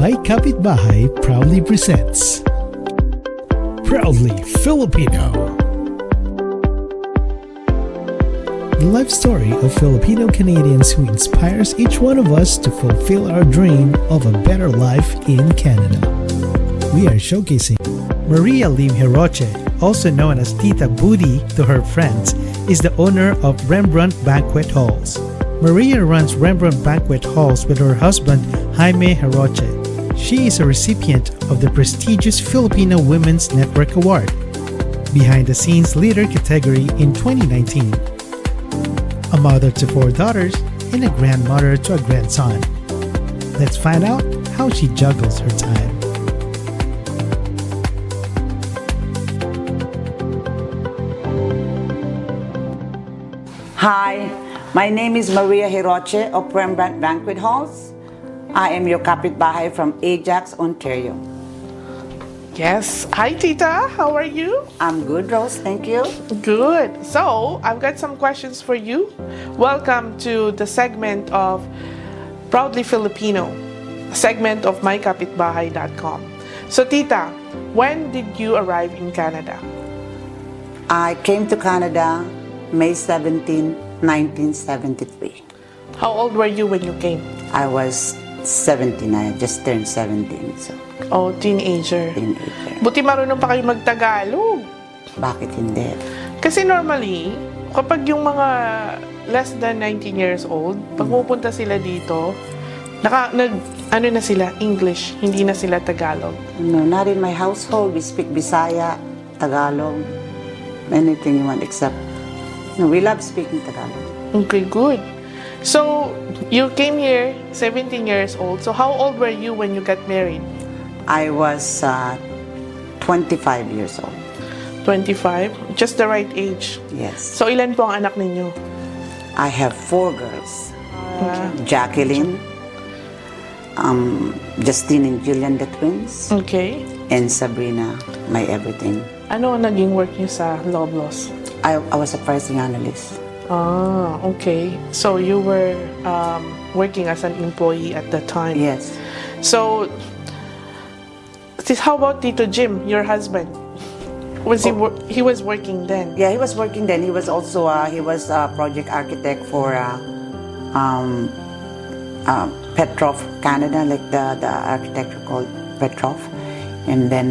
My Kapitbahay proudly presents Proudly Filipino. The life story of Filipino Canadians who inspires each one of us to fulfill our dream of a better life in Canada. We are showcasing Maria Lim Geroche, also known as Tita Budi to her friends, is the owner of Rembrandt Banquet Halls. Maria runs Rembrandt Banquet Halls with her husband Jaime Geroche. She is a recipient of the prestigious Filipino Women's Network Award, Behind the Scenes Leader category in 2019. A mother to 4 daughters and a grandmother to a grandson. Let's find out how she juggles her time. Hi, my name is Maria Geroche of Rembrandt Banquet Halls. I am your kapitbahay from Ajax, Ontario. Yes. Hi, Tita. How are you? I'm good, Rose. Thank you. Good. So, I've got some questions for you. Welcome to the segment of Proudly Filipino, a segment of mykapitbahay.com. So, Tita, when did you arrive in Canada? I came to Canada May 17, 1973. How old were you when you came? I was 17. I just turned 17. So, Oh, teenager. teenager. Buti marunong pa kayo magtagalog. Bakit hindi? Kasi normally, kapag yung mga less than 19 years old, pag pupunta sila dito, ano na sila, English, hindi na sila Tagalog. No, not in my household. We speak Bisaya, Tagalog, anything you want except... No, we love speaking Tagalog. Okay, good. So, you came here 17 years old. So, how old were you when you got married? I was 25 years old. 25? Just the right age. Yes. So, ilan po ang anak ninyo? I have 4 girls. Jacqueline, Justine and Julian, the twins, Okay. and Sabrina, my everything. Ano ang naging work niyo sa Loblaws? I was a pricing analyst. Ah, okay. So, you were working as an employee at the time. Yes. So, how about Tito Jim, your husband? Was he was working then? Yeah, he was working then. He was also he was a project architect for Petrov, Canada, like the architecture called Petrov, and then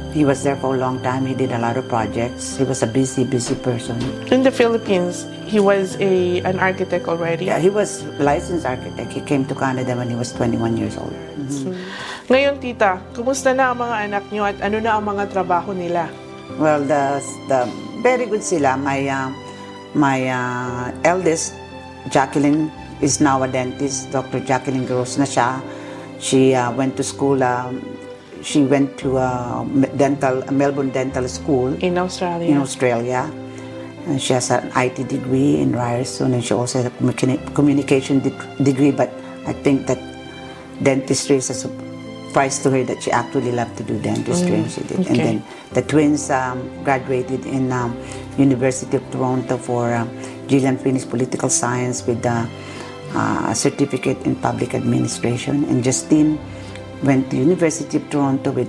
he was there for a long time. He did a lot of projects. He was a busy person. In the Philippines, he was an architect already. Yeah, he was licensed architect. He came to Canada when he was 21 years old. Ngayon, Tita, kumusta na ang mga anak niyo at ano na ang mga trabaho nila? Well, the very good sila. My eldest, Jacqueline, is now a dentist. Dr. Jacqueline Geroche na siya. She went to school. She went to Melbourne Dental School In Australia. in Australia. And she has an IT degree in Ryerson, and she also has a communication degree. But I think that dentistry is a surprise to her that she actually loved to do dentistry, and she did. Okay. And then the twins graduated in University of Toronto for Gillian finished political science with a certificate in public administration, and Justine went to University of Toronto with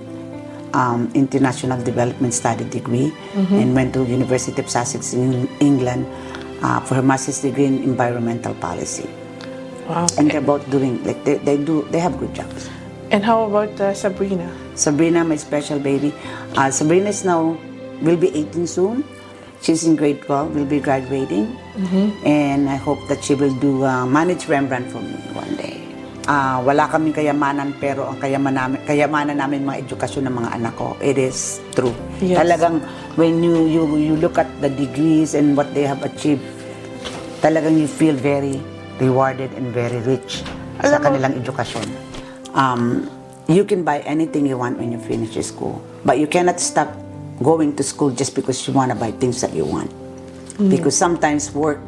international development study degree, and went to University of Sussex in England for her master's degree in environmental policy. Wow. And they're both doing like they have good jobs. And how about Sabrina? Sabrina, my special baby. Sabrina will be 18 soon. She's in grade 12, will be graduating, and I hope that she will do manage Rembrandt for me one day. Wala kaming kayamanan, pero ang kayamanan namin mga edukasyon ng mga anak ko, it is true. Yes. Talagang when you look at the degrees and what they have achieved, talagang you feel very rewarded and very rich sa kanilang edukasyon. You can buy anything you want when you finish your school, but you cannot stop going to school just because you want to buy things that you want. Because sometimes work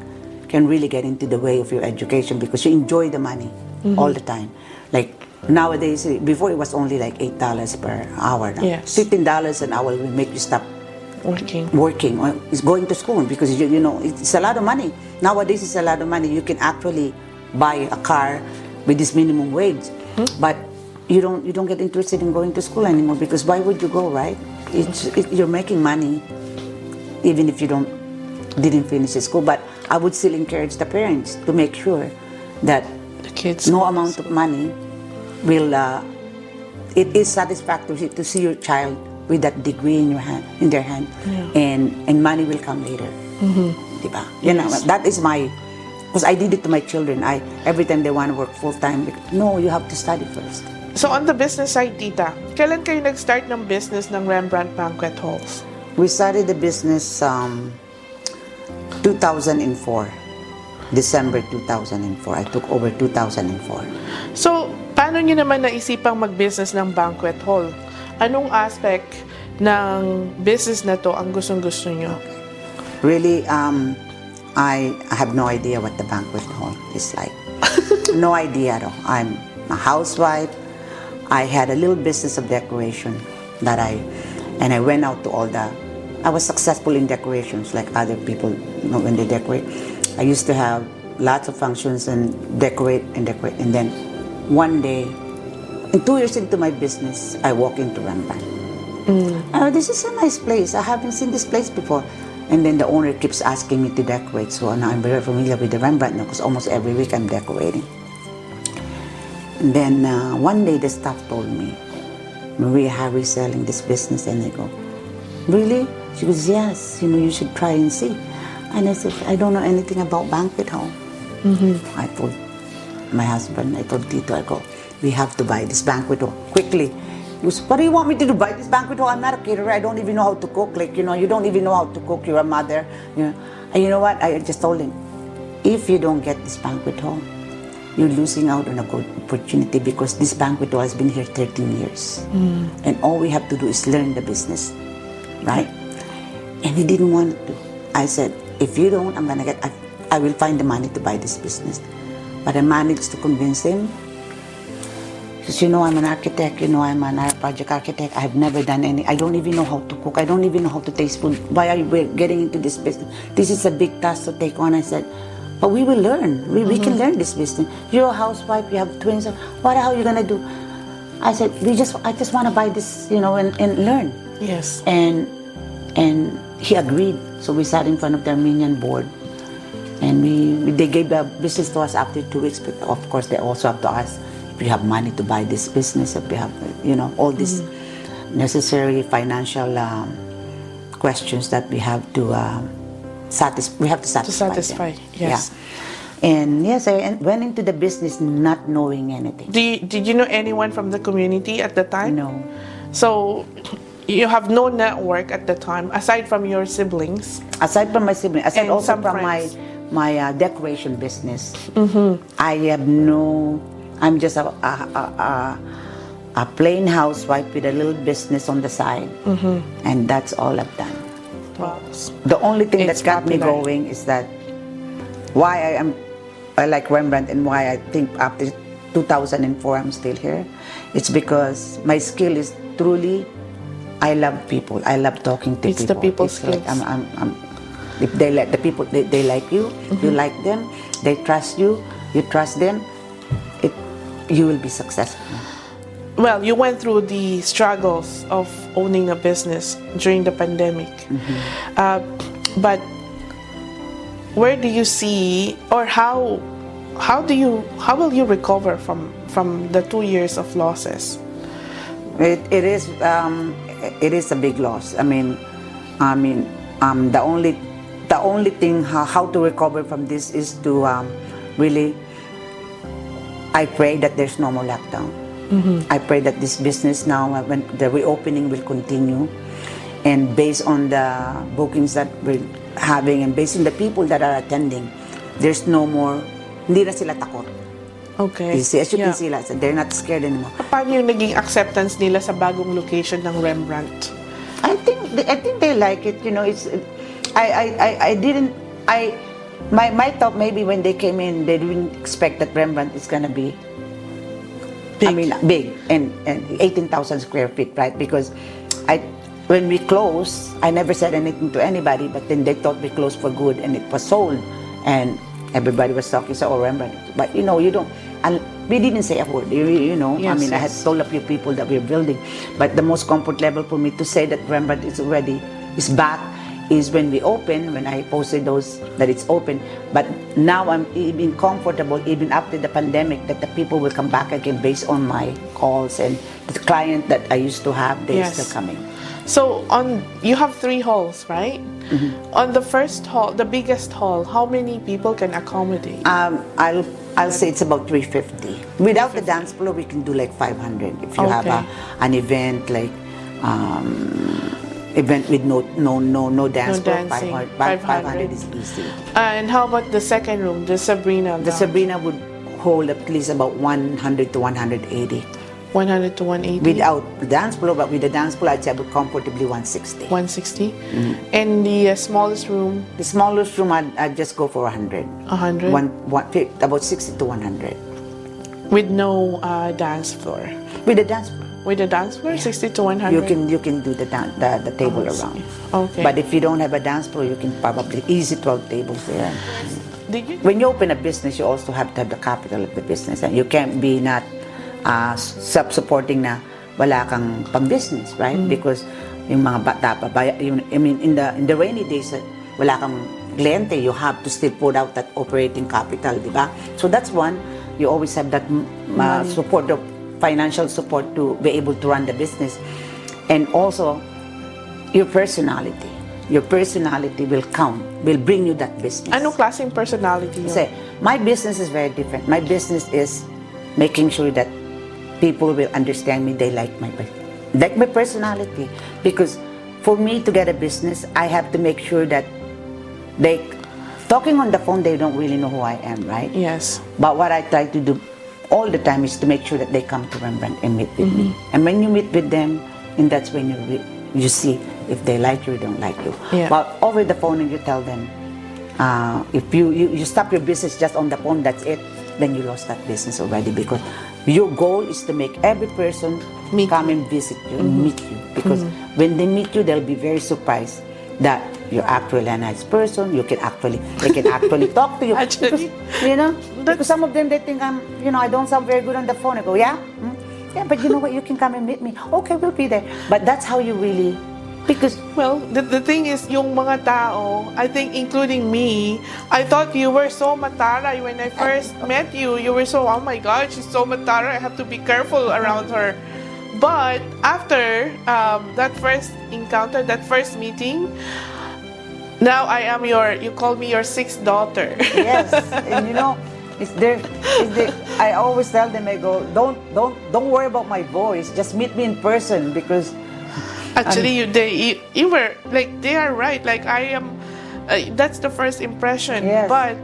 can really get into the way of your education because you enjoy the money all the time. Like nowadays, before it was only like $8 per hour. Now. Yes. $15 an hour will make you stop working or is going to school because you know it's a lot of money. Nowadays, it's a lot of money. You can actually buy a car with this minimum wage. But you don't get interested in going to school anymore, because why would you go, right? You're making money even if you didn't finish the school. But I would still encourage the parents to make sure that The kids. no amount of money will it is satisfactory to see your child with that degree in their hand, and money will come later. Diba? You know, that is my, because I did it to my children. Every time they want to work full time, no, you have to study first. So on the business side, tita, kailan kayo nag-start ng business ng Rembrandt Banquet Halls? We started the business 2004. December 2004. I took over 2004. So, paano nyo naman naisipang mag-business ng banquet hall? Anong aspect ng business na to ang gustong-gusto nyo? Really, I have no idea what the banquet hall is like. No idea at all. I'm a housewife. I had a little business of decoration and I went out to I was successful in decorations like other people, you know, when they decorate. I used to have lots of functions and decorate, and then one day, and 2 years into my business, I walk into Rembrandt. Oh, this is a nice place. I haven't seen this place before. And then the owner keeps asking me to decorate, so now I'm very familiar with the Rembrandt now, because almost every week I'm decorating. And then one day the staff told me, Maria, Harry's selling this business, and I go, really? She goes, yes, you know, you should try and see. And I said, I don't know anything about banquet hall. I told my husband, I told Tito, I go, we have to buy this banquet hall quickly. He goes, what do you want me to do? Buy this banquet hall? I'm not a caterer. I don't even know how to cook. Like, you know, you don't even know how to cook. You're a mother. You know. And you know what? I just told him, if you don't get this banquet hall, you're losing out on a good opportunity, because this banquet hall has been here 13 years. And all we have to do is learn the business, right? And he didn't want to. I said, if you don't, I will find the money to buy this business. But I managed to convince him. Because, you know, I'm an architect, you know, I'm an art project architect. I've never done I don't even know how to cook. I don't even know how to taste food. Why are you getting into this business? This is a big task to take on. I said, but we will learn. We can learn this business. You're a housewife, you have twins. What the hell are you going to do? I said, I just want to buy this, you know, and learn. Yes. And he agreed. So we sat in front of the Armenian board, and they gave the business to us after 2 weeks. But of course, they also have to ask if we have money to buy this business, if we have, you know, all these necessary financial questions that we have to satisfy. Yes. Yeah. And yes, I went into the business not knowing anything. Did you know anyone from the community at the time? No. So, you have no network at the time, aside from your siblings? Aside from my siblings, aside And also some from friends. my decoration business. I have I'm just a plain housewife with a little business on the side. And that's all I've done. Wow. The only thing It's that got me popular. going is that why I like Rembrandt, and why I think after 2004 I'm still here. It's because my skill is truly, I love people. I love talking to It's people. the people It's like skills. if they like the people, they like you. You like them. They trust you. You trust them. You will be successful. Well, you went through the struggles of owning a business during the pandemic. But where do you see, or how will you recover from the 2 years of losses? It is a big loss. The only thing how to recover from this is to really, I pray that there's no more lockdown. I pray that this business now, when the reopening will continue, and based on the bookings that we're having, and based on the people that are attending, there's no more, hindi na sila takot. Okay. You see, as you can see, they're not scared anymore. Paano yung naging acceptance nila sa bagong location ng Rembrandt? I think they like it. You know, it's my thought, maybe when they came in, they didn't expect that Rembrandt is gonna be big and 18,000 square feet, right? Because when we closed, I never said anything to anybody, but then they thought we closed for good, and it was sold, and everybody was talking, so Rembrandt. But you know, you don't, we didn't say a word. You know, I Yes, mean, I had yes. told a few people that we're building, but the most comfort level for me to say that Rembrandt is back is when we open, when I posted those that it's open. But now I'm even comfortable, even after the pandemic, that the people will come back again based on my calls, and the client that I used to have, they're Yes. still coming. So you have 3 halls, right? On the first hall, the biggest hall, how many people can accommodate? I'll say it's about 350. Without the dance floor, we can do like 500. If you have Okay. an event like event with no dance No floor, dancing, 500 is easy. And how about the second room, the Sabrina? The lounge? Sabrina would hold at least about 100 to 180. 100 to 180. Without the dance floor, but with the dance floor, I'd say about comfortably 160. 160. And the smallest room, The smallest room, I'd just go for 100. 100. About 60 to 100. With no dance floor. With the dance floor. With the dance floor, 60 to 100. You can do the table I see. around. Okay. But if you don't have a dance floor, you can probably easy 12 tables there. Did you? When you open a business, you also have to have the capital of the business, and you can't be not self-supporting na wala kang pang-business, right? Because yung mga bata pa, I mean, in the rainy days, wala kang kliyente, you have to still put out that operating capital, di ba? So that's one. You always have that support of financial support to be able to run the business. And also, your personality. Your personality will count, will bring you that business. Anong klaseng personality yun? Kasi, my business is very different. My business is making sure that people will understand me, they like my personality. Because for me to get a business, I have to make sure that talking on the phone, they don't really know who I am, right? Yes. But what I try to do all the time is to make sure that they come to Rembrandt and meet with me. And when you meet with them, and that's when you see if they like you or don't like you. Yeah. But over the phone, and you tell them, if you stop your business just on the phone, that's it, then you lost that business already, because your goal is to make every person come and visit you and meet you. Because when they meet you, they'll be very surprised that you're actually a nice person. They can actually talk to you. Actually, Because some of them, they think I don't sound very good on the phone. I go, yeah? Yeah, but you know what? You can come and meet me. Okay, we'll be there. But that's how you really, because well, the thing is, yung mga tao, I think including me, I thought you were so mataray when I first met you. You were so, oh my God, she's so mataray. I have to be careful around her. But after that first encounter, that first meeting, now I am you call me your 6th daughter. yes, and it's there. I always tell them, I go, don't worry about my voice. Just meet me in person, because Actually, you were like, they are right. Like I am, that's the first impression. Yes. But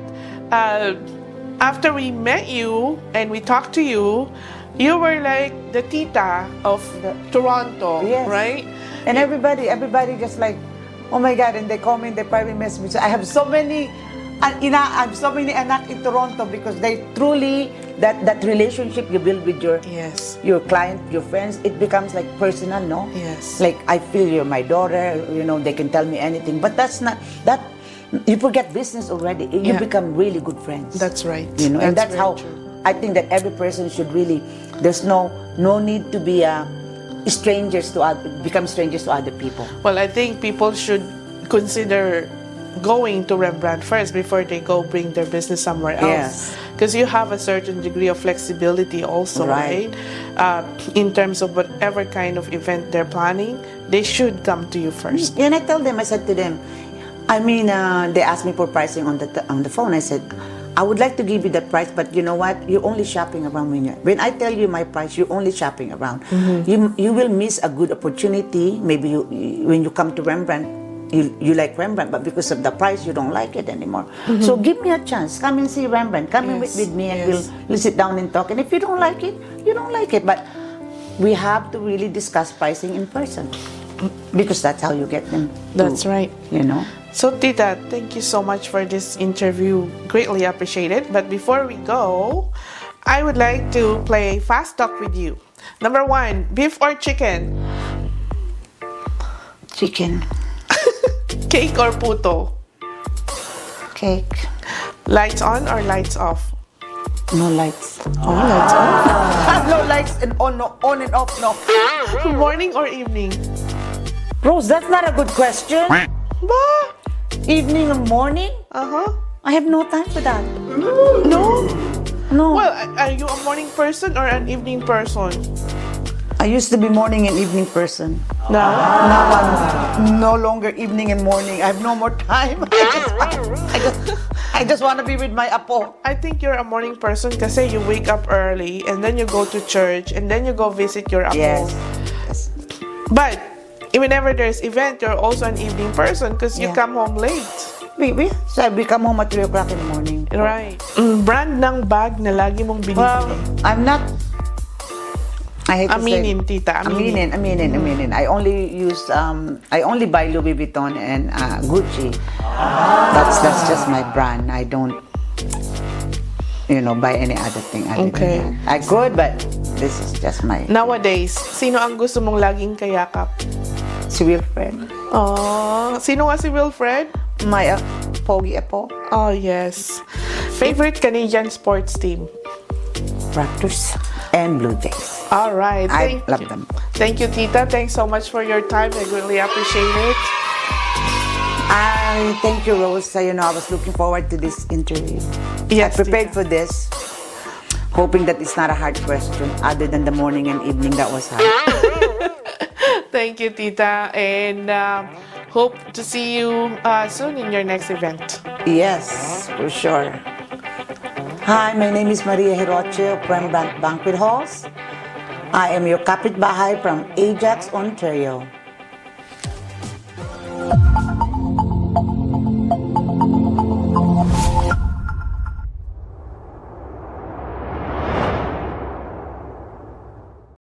after we met you and we talked to you, you were like the tita of Toronto, Yes. right? And everybody just like, oh my God, and they call me in the private message. I have so many anak in Toronto, because they truly, that relationship you build with your Yes. client, your friends, it becomes like personal, no? Yes. Like, I feel you're my daughter, they can tell me anything. But that's not, that, you forget business already. You Yeah. become really good friends. That's right. And that's very how, true. I think that every person should really, there's no need to be become strangers to other people. Well, I think people should consider going to Rembrandt first before they go bring their business somewhere else. Yes. Because you have a certain degree of flexibility also, Right. right? In terms of whatever kind of event they're planning, they should come to you first. And I tell them, I said to them, they asked me for pricing on the phone. I said, I would like to give you that price, but you know what? You're only shopping around when I tell you my price, you're only shopping around. You will miss a good opportunity. Maybe when you come to Rembrandt, you like Rembrandt, but because of the price, you don't like it anymore. So give me a chance. Come and see Rembrandt. Come and meet with me, and we'll sit down and talk. And if you don't like it, you don't like it. But we have to really discuss pricing in person, because that's how you get them. That's right. So, Tita, thank you so much for this interview. Greatly appreciated. But before we go, I would like to play Fast Talk with you. Number 1, beef or chicken? Chicken. Cake or puto? Cake. Lights on or lights off? No lights. Oh, lights off. No lights and on, no, on and off, no. Morning or evening? Rose, that's not a good question. Ba? Evening or morning? Uh-huh. I have no time for that. No? No. Well, are you a morning person or an evening person? I used to be morning and evening person. Now? Now I'm no longer evening and morning. I have no more time. I just want to be with my apo. I think you're a morning person kasi you wake up early and then you go to church and then you go visit your apo. Yes. But whenever there's event, you're also an evening person because you Yeah. come home late. So we come home at 3 o'clock in the morning. Right. Brand ng bag na lagi mong binibili. Well, I'm not. I hate to Aminin, say. tita. Aminin. Aminin. I only buy Louis Vuitton and Gucci. That's just my brand. I don't, buy any other thing other Okay. than that. I could, but this is just my. Nowadays, sino ang gusto mong laging kayakap? Si Wilfred. Oh, sino nga si Wilfred? My pogi apo. Oh, yes. Favorite Canadian sports team? Raptors and Blue Jays. All right. I Thank love you. them. Thank you, Tita. Thanks so much for your time. I really appreciate it. I thank you, Rose. I was looking forward to this interview. Yes, I prepared Tita. for this, hoping that it's not a hard question other than the morning and evening that was hard. Thank you, Tita. And hope to see you soon in your next event. Yes, for sure. Hi, my name is Maria Geroche of Rembrandt Banquet Halls. I am your kapitbahay from Ajax, Ontario.